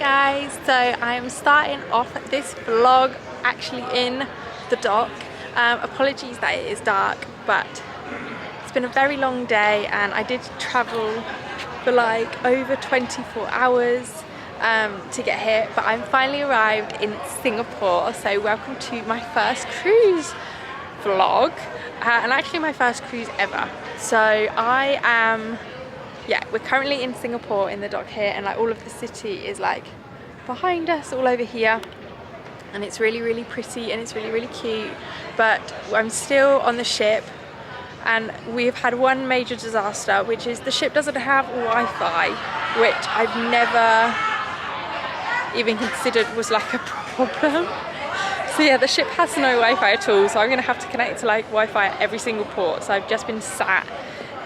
guys, so I'm starting off this vlog actually in the dock. Apologies that it is dark, but it's been a very long day and I did travel for like over 24 hours to get here, but I'm finally arrived in Singapore. So welcome to my first cruise vlog, and actually my first cruise ever. So I am, yeah, we're currently in Singapore in the dock here, and like all of the city is like behind us all over here, and it's really pretty and it's really cute. But I'm still on the ship and we've had one major disaster, which is the ship doesn't have Wi-Fi, which I've never even considered was like a problem. So yeah, the ship has no Wi-Fi at all, so I'm gonna have to connect to like Wi-Fi at every single port. So I've just been sat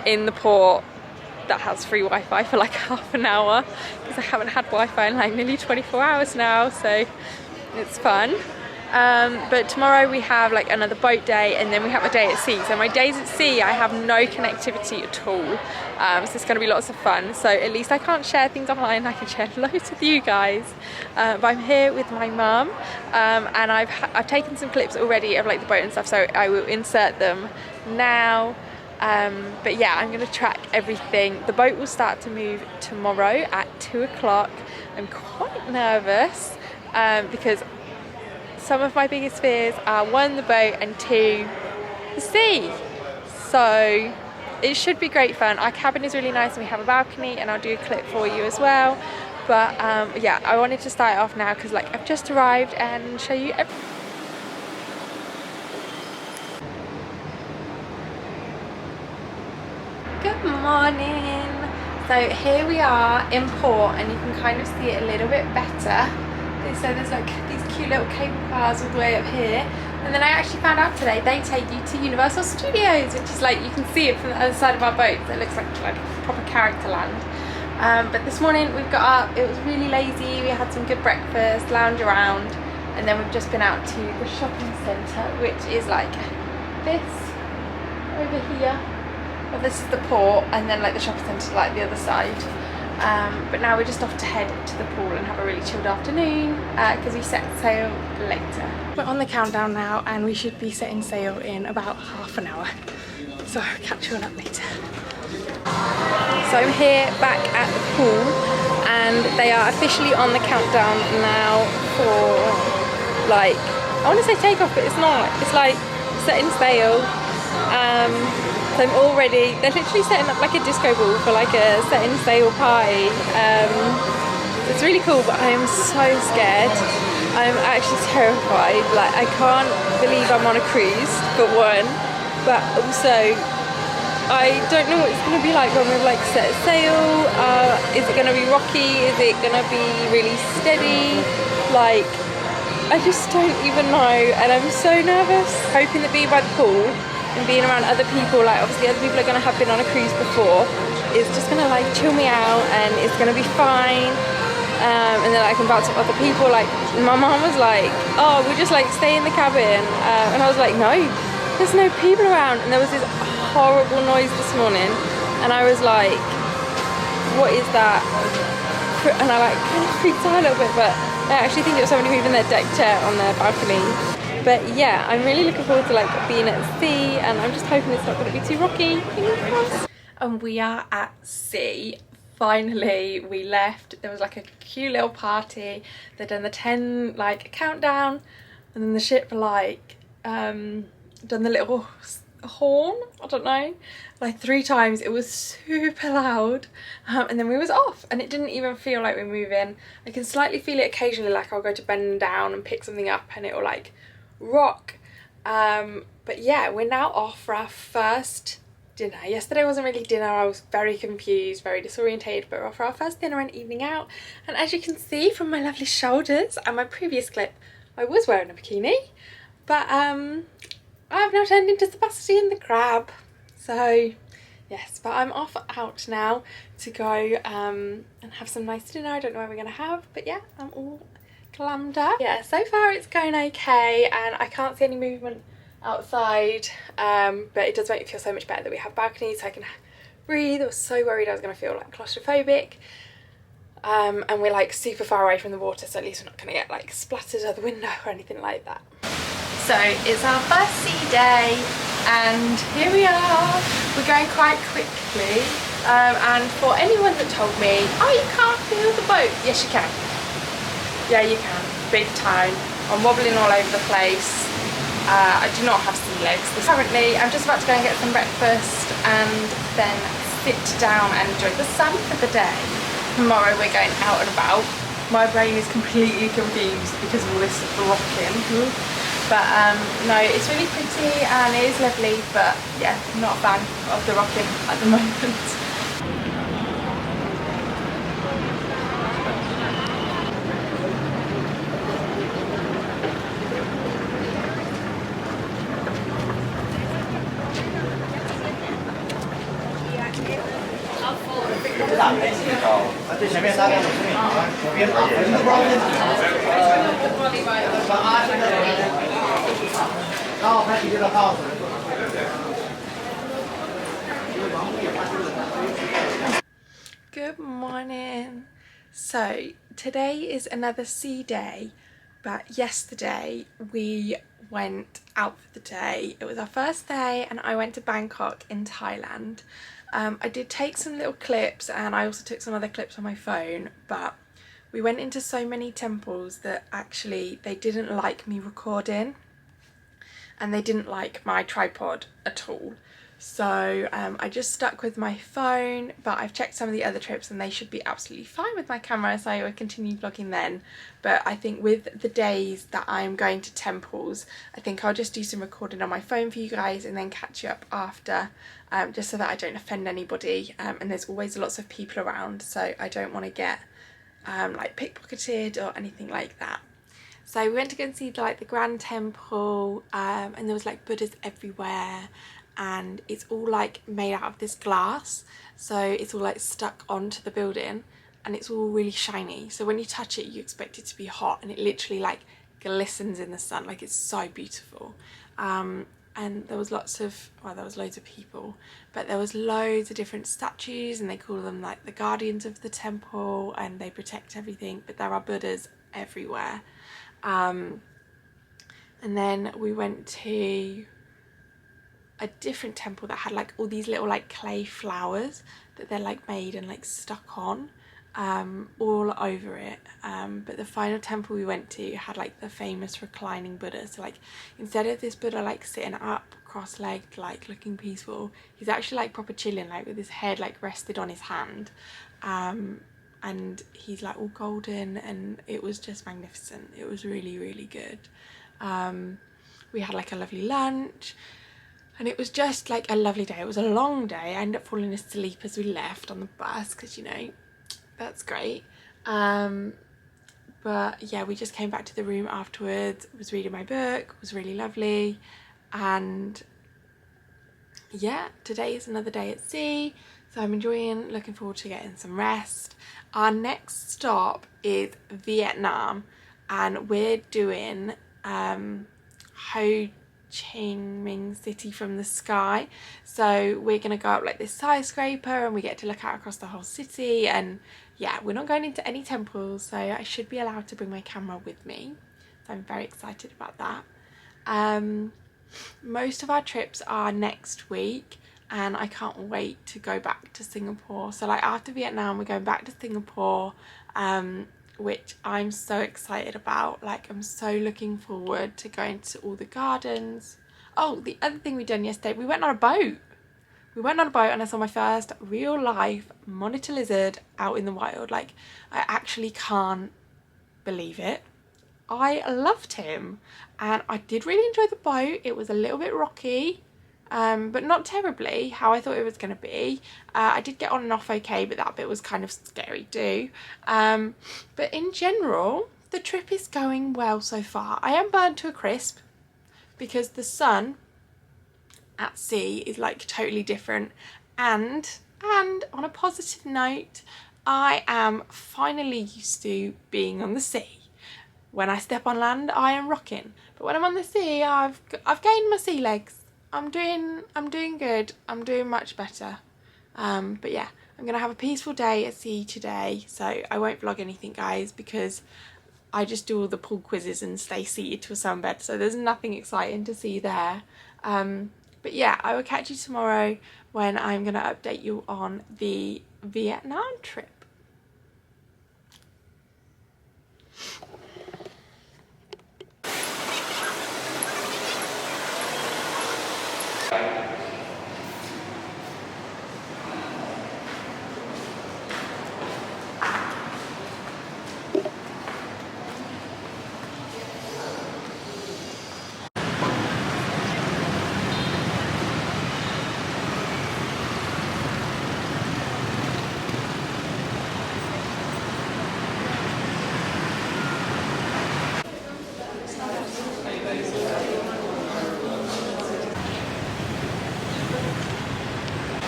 in the port that has free Wi-Fi for like half an hour because I haven't had Wi-Fi in like nearly 24 hours now, so it's fun. But tomorrow we have like another boat day, and then we have a day at sea. So my days at sea I have no connectivity at all, so it's going to be lots of fun. So at least I can't share things online, I can share loads with you guys. But I'm here with my mum, and I've taken some clips already of like the boat and stuff, so I will insert them now. But yeah, I'm going to track everything. The boat will start to move tomorrow at 2 o'clock. I'm quite nervous because some of my biggest fears are one, the boat, and two, the sea. So it should be great fun. Our cabin is really nice and we have a balcony, and I'll do a clip for you as well. But yeah, I wanted to start off now because like I've just arrived and show you everything. Good morning. So here we are in port, and you can kind of see it a little bit better. So there's like these cute little cable cars all the way up here, and then I actually found out today they take you to Universal Studios, which is like, you can see it from the other side of our boat. So it looks like proper character land. But this morning we've got up, it was really lazy, we had some good breakfast, lounge around, and then we've just been out to the shopping centre, which is like this over here. Well, this is the port, and then like the shopping centre like the other side. But now we're just off to head to the pool and have a really chilled afternoon because we set sail later. We're on the countdown now and we should be setting sail in about half an hour. So I'll catch you all up later. So I'm here back at the pool, and they are officially on the countdown now for like, I want to say takeoff, but it's not. It's like setting sail. So I'm all ready. They're literally setting up like a disco ball for like a setting sail party. It's really cool, but I am so scared. I'm actually terrified. Like, I can't believe I'm on a cruise, for one, but also I don't know what it's going to be like when we've like set sail. Is it going to be rocky? Is it going to be really steady? Like, I just don't even know, and I'm so nervous. Hoping that being by the pool and being around other people, like obviously other people are going to have been on a cruise before, is just going to like chill me out, and it's going to be fine. And then I can bounce off other people. Like my mom was like, oh, we'll just like stay in the cabin, and I was like, no, there's no people around. And there was this horrible noise this morning, and I was like, what is that? And I like kind of freaked out a little bit, but I actually think it was somebody moving their deck chair on their balcony. But yeah, I'm really looking forward to like being at sea, and I'm just hoping it's not going to be too rocky. And we are at sea. Finally, we left. There was like a cute little party. They'd done the 10 like countdown, and then the ship like done the little horn, I don't know, like 3 times. It was super loud, and then we was off, and it didn't even feel like we're moving. I can slightly feel it occasionally, like I'll go to bend down and pick something up and it'll like rock. But yeah, we're now off for our first dinner. Yesterday wasn't really dinner, I was very confused, very disorientated, but we're off for our first dinner and evening out. And as you can see from my lovely shoulders and my previous clip, I was wearing a bikini, but I've now turned into Sebastian the crab. So yes, but I'm off out now to go and have some nice dinner. I don't know what we're gonna have, but yeah, I'm all glammed up. Yeah, so far it's going okay, and I can't see any movement outside, but it does make me feel so much better that we have balconies so I can breathe. I was so worried I was going to feel like claustrophobic. and we're like super far away from the water, so at least we're not going to get like splattered out the window or anything like that. So it's our first sea day and here we are. We're going quite quickly, and for anyone that told me, oh, you can't feel the boat, yes you can. Yeah, you can, big time. I'm wobbling all over the place. I do not have sea legs. Currently I'm just about to go and get some breakfast and then sit down and enjoy the sun for the day. Tomorrow we're going out and about. My brain is completely confused because of all this rocking. But no, it's really pretty and it is lovely, but yeah, not a fan of the rocking at the moment. Good morning. So today is another sea day, but yesterday we went out for the day. It was our first day and I went to Bangkok in Thailand. I did take some little clips and I also took some other clips on my phone, but we went into so many temples that actually they didn't like me recording and they didn't like my tripod at all. So I just stuck with my phone, but I've checked some of the other trips and they should be absolutely fine with my camera, so I will continue vlogging then. But I think with the days that I'm going to temples, I think I'll just do some recording on my phone for you guys and then catch you up after, just so that I don't offend anybody, and there's always lots of people around, so I don't want to get like pickpocketed or anything like that. So we went to go and see like the Grand Temple, and there was like Buddhas everywhere, and it's all like made out of this glass, so it's all like stuck onto the building and it's all really shiny, so when you touch it you expect it to be hot and it literally like glistens in the sun, like it's so beautiful. And there was lots of, well, there was loads of people, but there was loads of different statues and they call them like the guardians of the temple and they protect everything, but there are Buddhas everywhere. And then we went to a different temple that had like all these little like clay flowers that they're like made and like stuck on all over it, but the final temple we went to had like the famous reclining Buddha, so like instead of this Buddha like sitting up cross-legged like looking peaceful, he's actually like proper chilling, like with his head like rested on his hand, and he's like all golden and it was just magnificent. It was really, really good. We had like a lovely lunch and it was just like a lovely day. It was a long day. I ended up falling asleep as we left on the bus because, you know, that's great. But yeah, we just came back to the room afterwards, was reading my book, was really lovely. And yeah, today is another day at sea, so I'm enjoying, looking forward to getting some rest. Our next stop is Vietnam and we're doing Ho Chi Minh City from the sky. So we're gonna go up like this skyscraper and we get to look out across the whole city, and yeah, we're not going into any temples, so I should be allowed to bring my camera with me, so I'm very excited about that. Most of our trips are next week and I can't wait to go back to Singapore. So like after Vietnam we're going back to Singapore, which I'm so excited about. Like I'm so looking forward to going to all the gardens. Oh, the other thing we done yesterday, we went on a boat. We went on a boat and I saw my first real life monitor lizard out in the wild. Like I actually can't believe it. I loved him and I did really enjoy the boat. It was a little bit rocky, but not terribly how I thought it was going to be. I did get on and off okay, but that bit was kind of scary too. But in general, the trip is going well so far. I am burnt to a crisp because the sun at sea is like totally different, and on a positive note, I am finally used to being on the sea. When I step on land, I am rocking, but when I'm on the sea, I've gained my sea legs. I'm doing good. I'm doing much better. But yeah, I'm gonna have a peaceful day at sea today, so I won't vlog anything, guys, because I just do all the pool quizzes and stay seated to a sunbed, so there's nothing exciting to see there. But yeah, I will catch you tomorrow when I'm gonna update you on the Vietnam trip.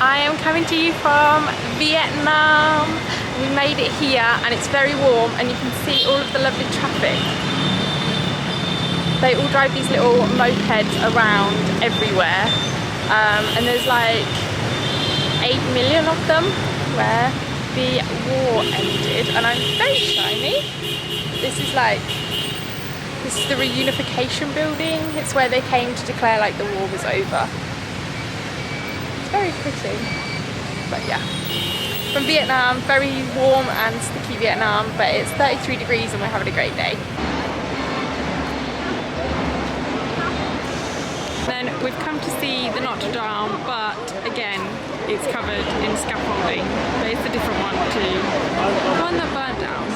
I am coming to you from Vietnam. We made it here and it's very warm and you can see all of the lovely traffic. They all drive these little mopeds around everywhere, and there's like 8 million of them where the war ended, and I'm very shiny. This is the reunification building. It's where they came to declare like the war was over. Very pretty, but yeah, from Vietnam, very warm and sticky Vietnam, but it's 33 degrees and we're having a great day. Then we've come to see the Notre Dame, but again it's covered in scaffolding, but it's a different one to the one that burnt down.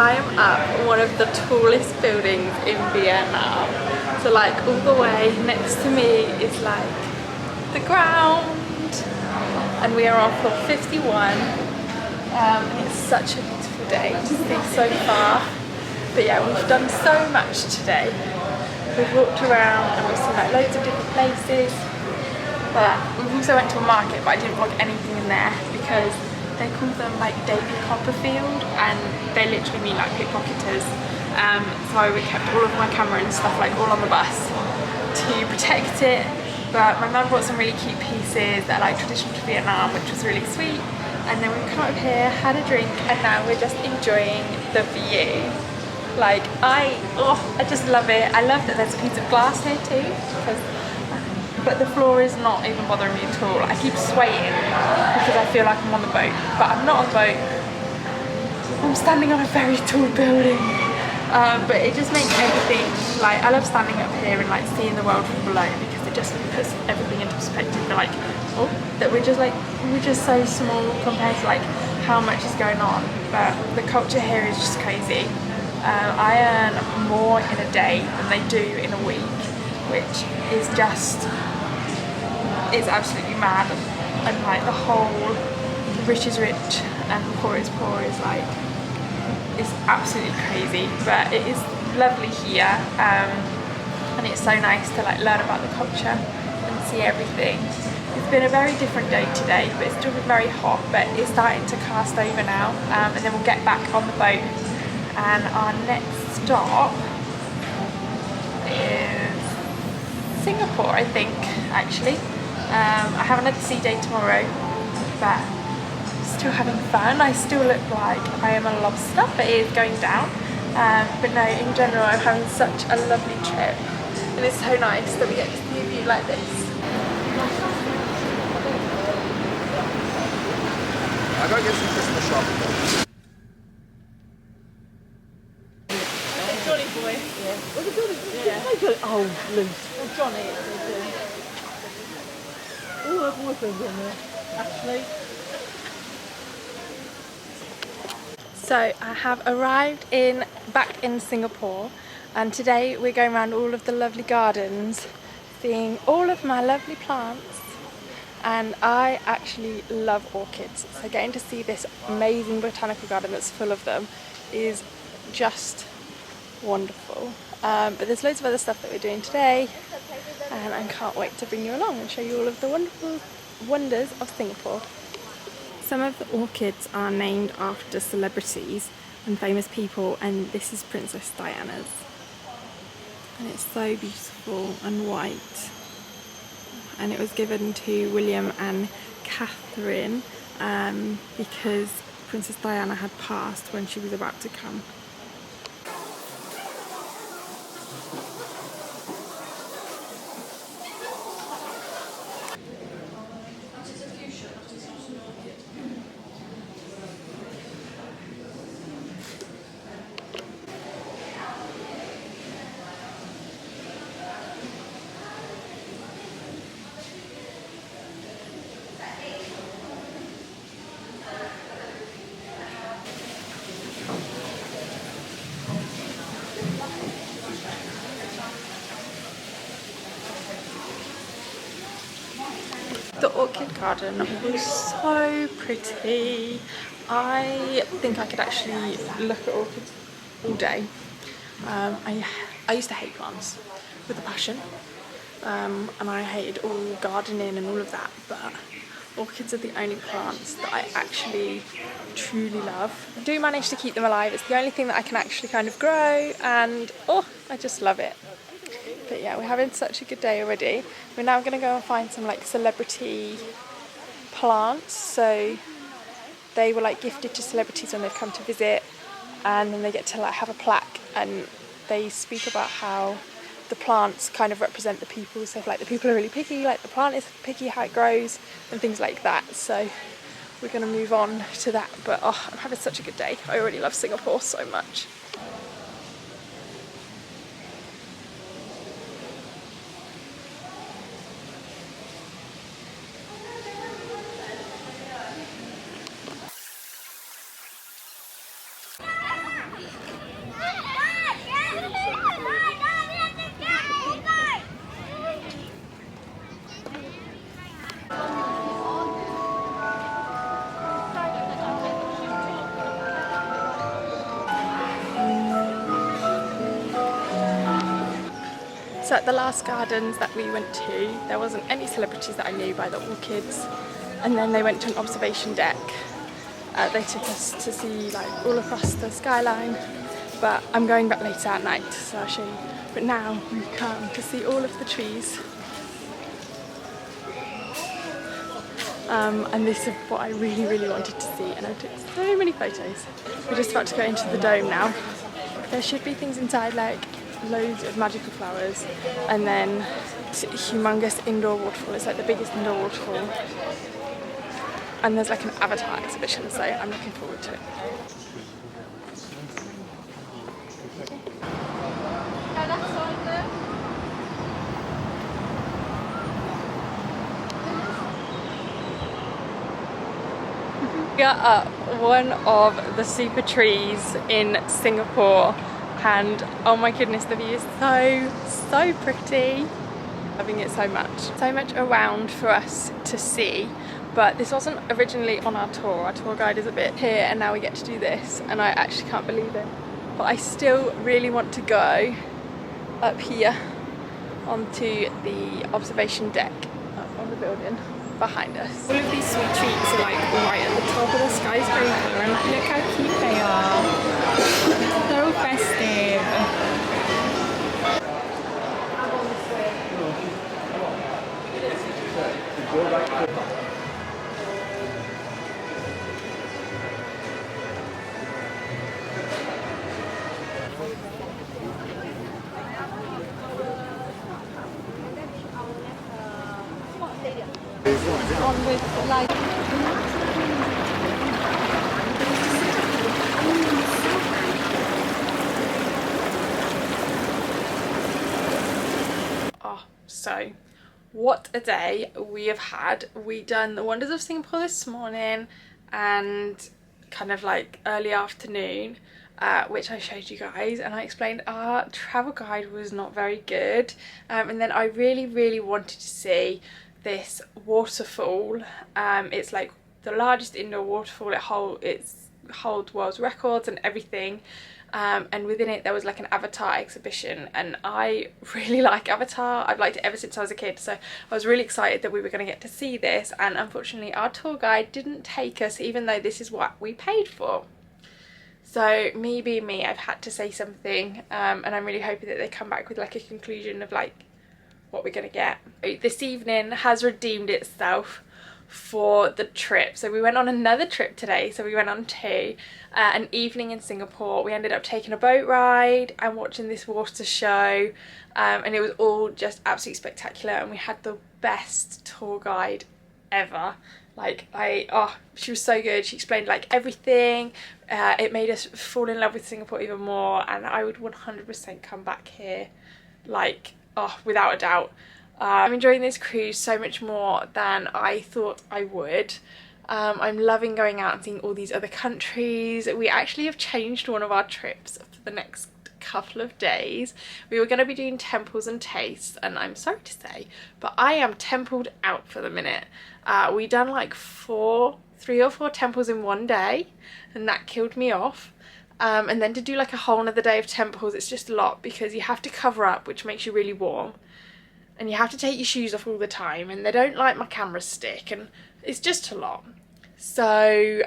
I am up one of the tallest buildings in Vietnam. So like all the way next to me is like the ground. And we are on floor 51. It's such a beautiful day to see so far. But yeah, we've done so much today. We've walked around and we've seen like loads of different places. But we've also went to a market, but I didn't vlog anything in there because they call them like David Copperfield and they literally mean like pickpocketers. So we kept all of my camera and stuff like all on the bus to protect it. But my mum bought some really cute pieces that are like traditional to Vietnam, which was really sweet. And then we come up here, had a drink, and now we're just enjoying the view. Like I just love it. I love that there's a piece of glass here too, but the floor is not even bothering me at all. I keep swaying because I feel like I'm on the boat, but I'm not on the boat. I'm standing on a very tall building, but it just makes everything, like I love standing up here and like seeing the world from below because it just puts everything into perspective. We're like, that we're just so small compared to like how much is going on, but the culture here is just crazy. I earn more in a day than they do in a week, which is just, it's absolutely mad. And like the whole rich is rich and poor is poor is like, it's absolutely crazy. But it is lovely here, and it's so nice to like learn about the culture and see everything. It's been a very different day today, but it's still been very hot, but it's starting to cast over now, and then we'll get back on the boat, and our next stop is Singapore, I think, actually. I haven't had the sea day tomorrow, but still having fun. I still look like I am a lobster, but it is going down. But no, in general, I'm having such a lovely trip, and it's so nice that we get to see a view like this. I gotta get some Christmas shopping. Johnny boy. Yeah. Was it Johnny? Yeah. Oh, loose. Well, Johnny. Oh, her boyfriend's on there. Actually. So I have arrived back in Singapore, and today we're going around all of the lovely gardens, seeing all of my lovely plants. And I actually love orchids, so getting to see this amazing botanical garden that's full of them is just wonderful. But there's loads of other stuff that we're doing today, and I can't wait to bring you along and show you all of the wonderful wonders of Singapore. Some of the orchids are named after celebrities and famous people, and this is Princess Diana's. And it's so beautiful and white. And it was given to William and Catherine because Princess Diana had passed when she was about to come. The orchid garden was so pretty. I think I could actually look at orchids all day. I used to hate plants with a passion, and I hated all gardening and all of that, but orchids are the only plants that I actually truly love. I do manage to keep them alive. It's the only thing that I can actually kind of grow, and oh, I just love it. But yeah, we're having such a good day already. We're now going to go and find some like celebrity plants. So they were like gifted to celebrities when they've come to visit, and then they get to like have a plaque, and they speak about how the plants kind of represent the people. So if like the people are really picky, like the plant is picky, how it grows and things like that. So we're going to move on to that. But oh, I'm having such a good day. I already love Singapore so much. So at the last gardens that we went to, there wasn't any celebrities that I knew by the orchids, and then they went to an observation deck. They took us to see like all across the skyline, but I'm going back later at night, so I'll show you. But now we've come to see all of the trees, and this is what I really wanted to see, and I took so many photos. We're just about to go into the dome now. There should be things inside like loads of magical flowers, and then humongous indoor waterfall. It's like the biggest indoor waterfall, and there's like an avatar exhibition, so I'm looking forward to it. We are up one of the super trees in Singapore, and oh my goodness, the view is so pretty. Loving it so much around for us to see, but this wasn't originally on our tour. Our tour guide is a bit here, and now we get to do this, and I actually can't believe it. But I still really want to go up here onto the observation deck on the building behind us. All of these sweet treats are like right at the top of the skyscraper, and look how cute they are. So festive. On with like so what a day we have had. We done the wonders of Singapore this morning and kind of like early afternoon, which I showed you guys, and I explained our travel guide was not very good, and then I really wanted to see this waterfall. It's like the largest indoor waterfall. It holds world's records and everything, and within it there was like an Avatar exhibition, and I really like Avatar. I've liked it ever since I was a kid, so I was really excited that we were going to get to see this, and unfortunately our tour guide didn't take us even though this is what we paid for. So me being me, I've had to say something, and I'm really hoping that they come back with like a conclusion of like what we're going to get. This evening has redeemed itself for the trip. So we went on another trip today, so we went on to an evening in Singapore. We ended up taking a boat ride and watching this water show, and it was all just absolutely spectacular, and we had the best tour guide ever. Like she was so good. She explained like everything. It made us fall in love with Singapore even more, and I would 100% come back here, like without a doubt. I'm enjoying this cruise so much more than I thought I would. I'm loving going out and seeing all these other countries. We actually have changed one of our trips for the next couple of days. We were going to be doing temples and tastes, and I'm sorry to say, but I am templed out for the minute. We done like 3 or 4 temples in one day, and that killed me off. And then to do like a whole another day of temples, it's just a lot because you have to cover up, which makes you really warm, and you have to take your shoes off all the time, and they don't like my camera stick, and it's just a lot. So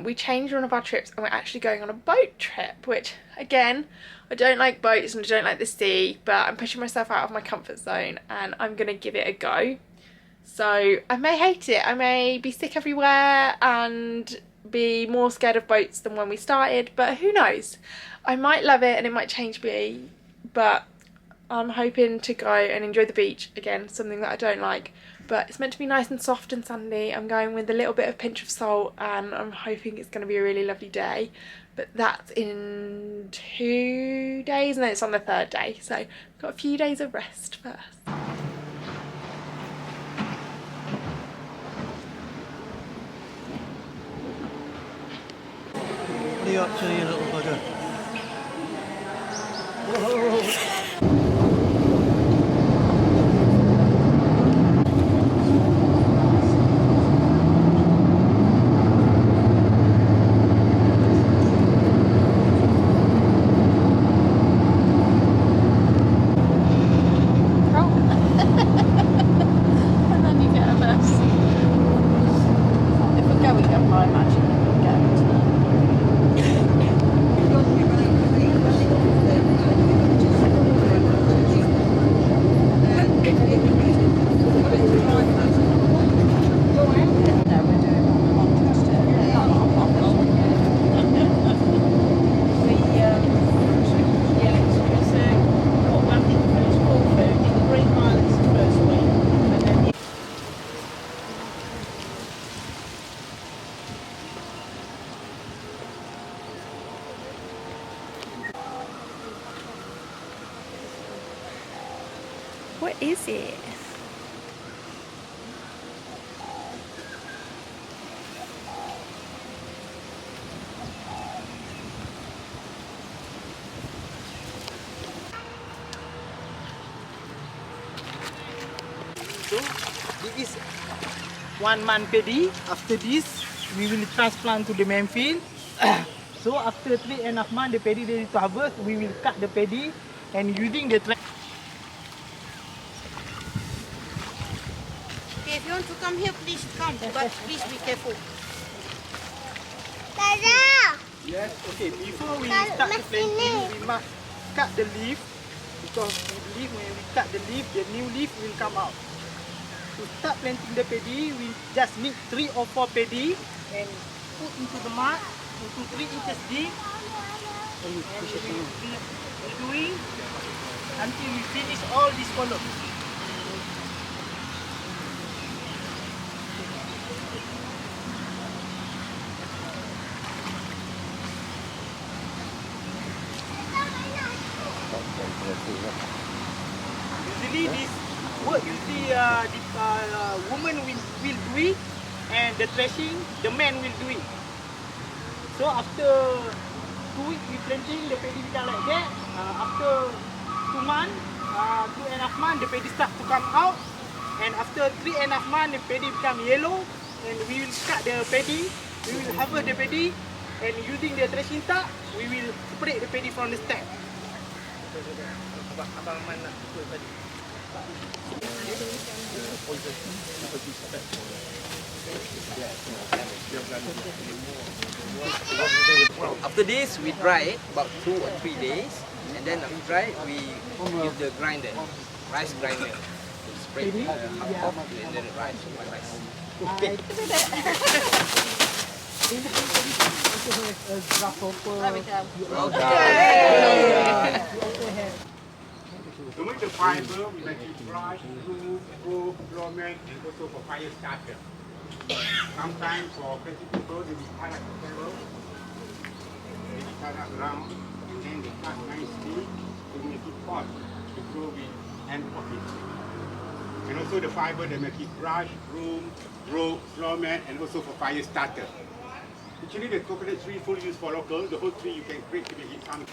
we changed one of our trips, and we're actually going on a boat trip, which again, I don't like boats and I don't like the sea, but I'm pushing myself out of my comfort zone and I'm gonna give it a go. So I may hate it, I may be sick everywhere and be more scared of boats than when we started, but who knows, I might love it and it might change me. But I'm hoping to go and enjoy the beach again, something that I don't like, but it's meant to be nice and soft and sandy. I'm going with a little bit of pinch of salt, and I'm hoping it's going to be a really lovely day. But that's in 2 days, and then it's on the 3rd day, so I've got a few days of rest first. What are you up to, you little bugger? Whoa. What is it? So this is 1 month paddy. After this, we will transplant to the main field. So after 3.5 months, the paddy ready to harvest. We will cut the paddy and using the Okay, if you want to come here, please come, but please be careful. Yes, okay. Before we start the planting, we must cut the leaf, because we believe when we cut the leaf, the new leaf will come out. To start planting the paddy, we just need 3 or 4 paddy and put into the mud into 3 inches deep. And we will be doing until we finish all this column. Usually this work, woman will do it, and the threshing, the man will do it. So after 2 weeks we planting, the paddy become like that. After 2 months, 2.5 months, the paddy start to come out, and after 3.5 months, the paddy become yellow, and we will cut the paddy. We will harvest the paddy, And using the threshing tap, we will separate the paddy from the stack. Abang Man nak ikut tadi. After this, we dry it about 2 or 3 days, and then after dry, we use the grinder, rice grinder, to spread the half of and then rice. Okay. To make the fiber, we make it brush, glue, rope, flowman, and also for fire starter. Sometimes for crazy people, they will tie like a barrel. They will tie that round, and then they cut nicely to make it hot to grow with hand pocket. And also the fiber, they make it brush, broom, rope, flowman, and also for fire starter. Actually, the coconut tree full use for local. The whole tree you can break to make it something.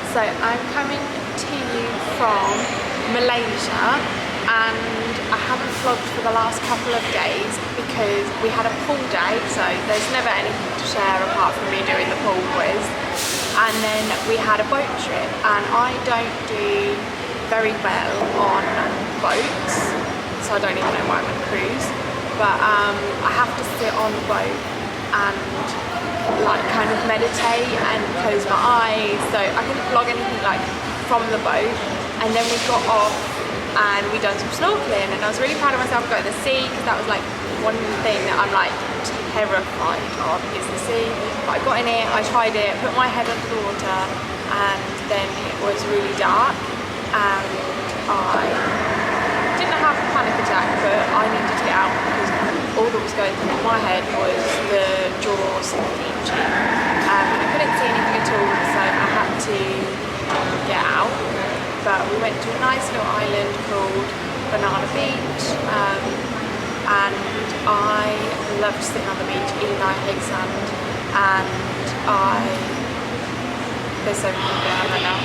So I'm coming to you from Malaysia, and I haven't vlogged for the last couple of days because we had a pool day, so there's never anything to share apart from me doing the pool quiz. And then we had a boat trip, and I don't do very well on boats, so I don't even know why I'm on a cruise, but I have to sit on the boat and like kind of meditate and close my eyes, so I couldn't vlog anything like from the boat. And then we got off and we done some snorkeling, and I was really proud of myself going to the sea, because that was like one thing that I'm like terrified of is the sea. But I got in it, I tried it, put my head under the water, and then it was really dark and I didn't have a panic attack, but I needed to get out because all that was going through my head was the saw something cheap. I couldn't see anything at all, so I had to get out. But we went to a nice little island called Banana Beach, and I loved sitting on the beach, even though I hate sand, and there's so many people out right now,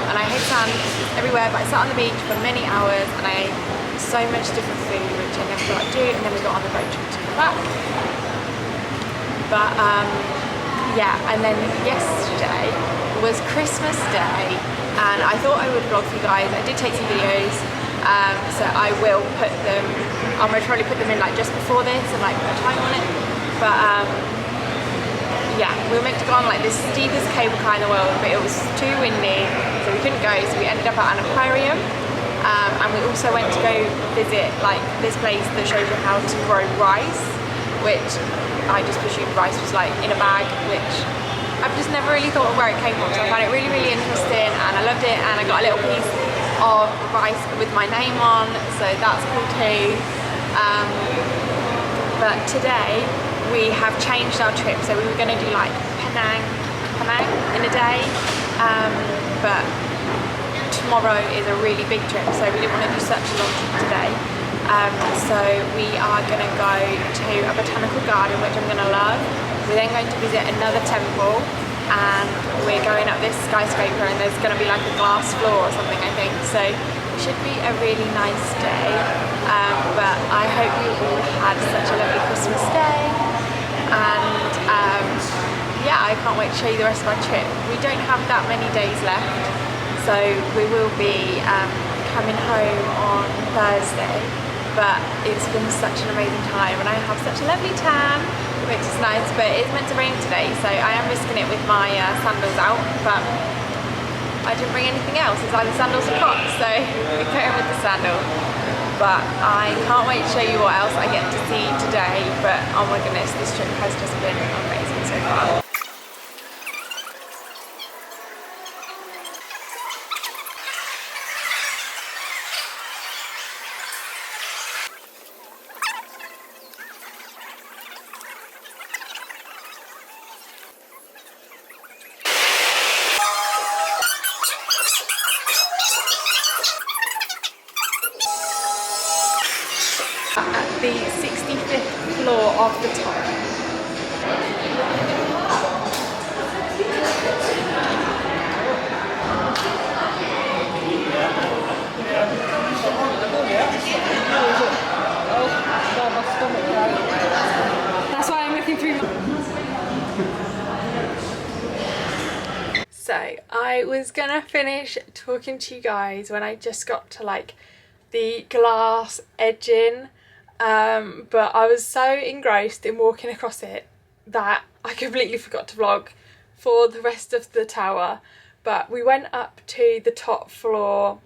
and I hate sand everywhere, but I sat on the beach for many hours and I ate so much different food which I never thought I'd do, and then we got on the boat trip to come back. But yeah, and then yesterday was Christmas Day and I thought I would vlog for you guys. I did take some videos, so I will put them, I'm going to probably put them in like just before this and like put a time on it. But yeah, we were meant to go on like the steepest cable car in the world, but it was too windy, so we couldn't go, so we ended up at an aquarium. And we also went to go visit like this place that shows you how to grow rice, which I just presumed rice was like in a bag, which I've just never really thought of where it came from, so I found it really, really interesting and I loved it, and I got a little piece of rice with my name on, so that's cool too. But today we have changed our trip, so we were going to do like Penang in a day, but tomorrow is a really big trip, so we didn't want to do such a long trip today. So we are going to go to a botanical garden, which I'm going to love. We're then going to visit another temple, and we're going up this skyscraper, and there's going to be like a glass floor or something, I think. So it should be a really nice day, but I hope you all had such a lovely Christmas day, and yeah, I can't wait to show you the rest of our trip. We don't have that many days left, so we will be coming home on Thursday, but it's been such an amazing time and I have such a lovely tan, which is nice, but it's meant to rain today, so I am risking it with my sandals out, but I didn't bring anything else. It's either sandals or Crocs, so we're going with the sandal. But I can't wait to show you what else I get to see today, but oh my goodness, this trip has just been amazing so far. At the 65th floor of the top. That's why I'm looking through. So I was gonna finish talking to you guys when I just got to like the glass edging, but I was so engrossed in walking across it that I completely forgot to vlog for the rest of the tower. But we went up to the top floor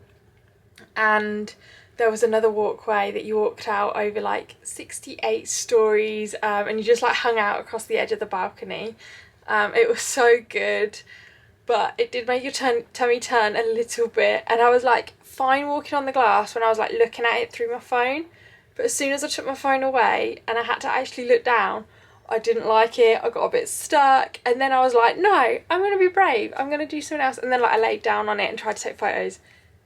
and there was another walkway that you walked out over like 68 stories, and you just like hung out across the edge of the balcony. It was so good, but it did make your tummy turn a little bit, and I was like fine walking on the glass when I was like looking at it through my phone, but as soon as I took my phone away and I had to actually look down, I didn't like it. I got a bit stuck, and then I was like, no, I'm gonna be brave, I'm gonna do something else. And then like I laid down on it and tried to take photos.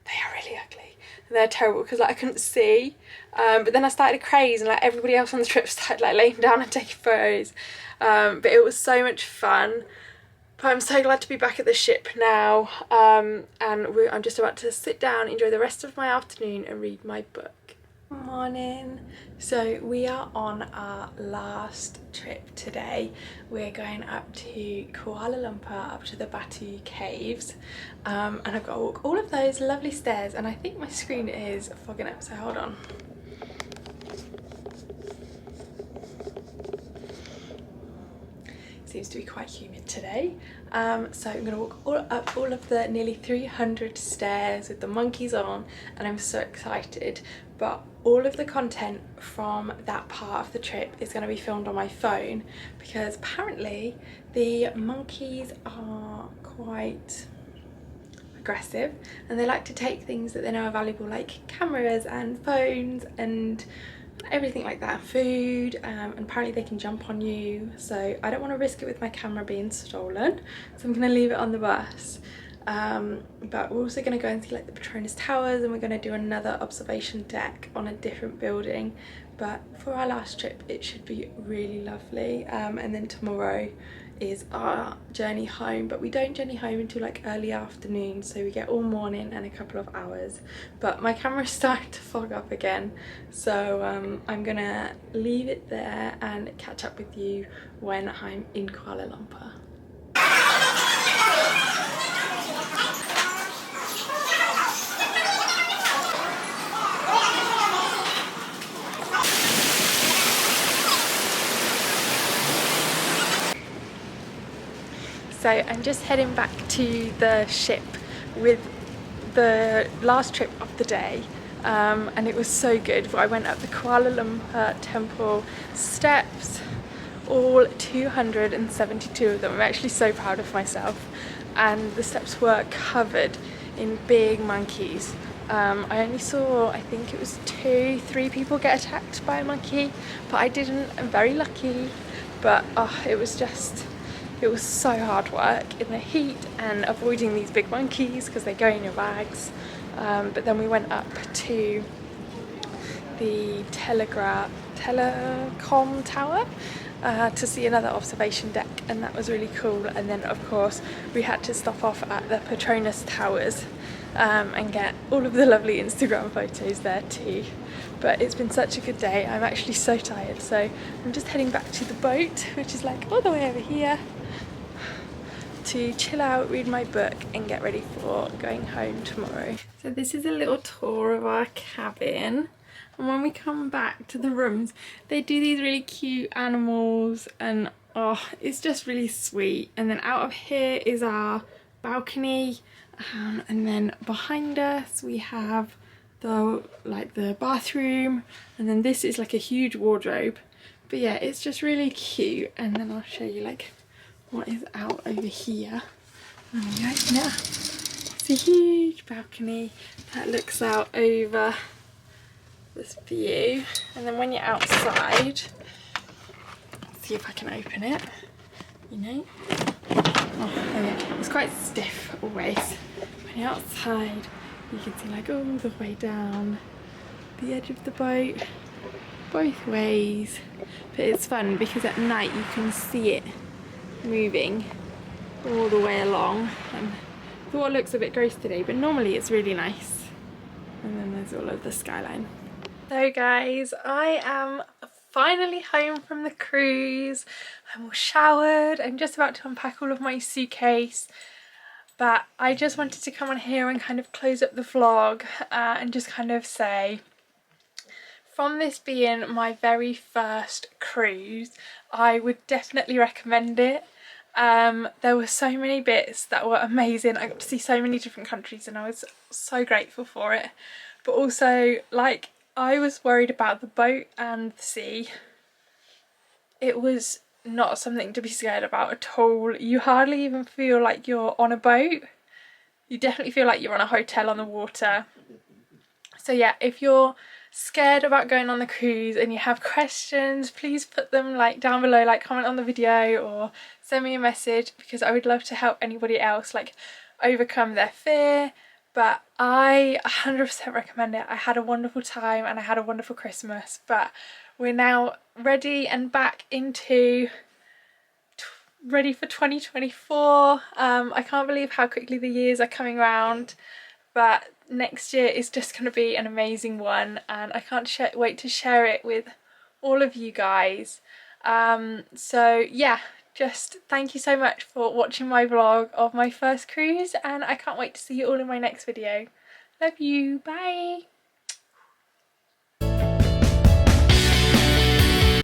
They are really ugly and they're terrible because like I couldn't see, but then I started a craze and like everybody else on the trip started like laying down and taking photos, but it was so much fun. But I'm so glad to be back at the ship now, and I'm just about to sit down, enjoy the rest of my afternoon and read my book. Morning. So we are on our last trip today. We're going up to Kuala Lumpur, up to the Batu Caves, and I've got to walk all of those lovely stairs, and I think my screen is fogging up, so hold on. Seems to be quite humid today, so I'm going to walk up all of the nearly 300 stairs with the monkeys on, and I'm so excited. But all of the content from that part of the trip is going to be filmed on my phone because apparently the monkeys are quite aggressive and they like to take things that they know are valuable, like cameras and phones and everything like that, food, and apparently they can jump on you, so I don't want to risk it with my camera being stolen, so I'm going to leave it on the bus. But we're also going to go and see like the Petronas Towers, and we're going to do another observation deck on a different building. But for our last trip it should be really lovely, and then tomorrow is our journey home, but we don't journey home until like early afternoon, so we get all morning and a couple of hours. But my camera's starting to fog up again, so I'm gonna leave it there and catch up with you when I'm in Kuala Lumpur. So I'm just heading back to the ship with the last trip of the day, and it was so good. I went up the Kuala Lumpur temple steps, all 272 of them. I'm actually so proud of myself, and the steps were covered in big monkeys. I only saw, I think it was 2-3 people get attacked by a monkey, but I didn't. I'm very lucky, but it was so hard work in the heat and avoiding these big monkeys because they go in your bags. But then we went up to the telecom tower to see another observation deck, and that was really cool. And then of course we had to stop off at the Petronas Towers and get all of the lovely Instagram photos there too. But it's been such a good day. I'm actually so tired, so I'm just heading back to the boat, which is like all the way over here, to chill out, read my book and get ready for going home tomorrow. So this is a little tour of our cabin, and when we come back to the rooms they do these really cute animals, and it's just really sweet. And then out of here is our balcony, and then behind us we have the bathroom, and then this is like a huge wardrobe. But yeah, it's just really cute. And then I'll show you like what is out over here. And we open it up. It's a huge balcony that looks out over this view. And then when you're outside, let's see if I can open it, you know. It's quite stiff always. When you're outside you can see like all the way down the edge of the boat both ways. But it's fun because at night you can see it moving all the way along, and the water looks a bit gross today, but normally it's really nice. And then there's all of the skyline. So guys, I am finally home from the cruise. I'm all showered. I'm just about to unpack all of my suitcase, but I just wanted to come on here and kind of close up the vlog and just kind of say, from this being my very first cruise, I would definitely recommend it. There were so many bits that were amazing. I got to see so many different countries and I was so grateful for it. But also, like, I was worried about the boat and the sea. It was not something to be scared about at all. You hardly even feel like you're on a boat. You definitely feel like you're on a hotel on the water. So yeah, if you're scared about going on the cruise and you have questions, please put them like down below, like comment on the video or send me a message, because I would love to help anybody else like overcome their fear. But I 100% recommend it. I had a wonderful time and I had a wonderful Christmas, but we're now ready and back into ready for 2024. I can't believe how quickly the years are coming round, but next year is just going to be an amazing one, and I can't wait to share it with all of you guys. So yeah, just thank you so much for watching my vlog of my first cruise, and I can't wait to see you all in my next video. Love you, bye!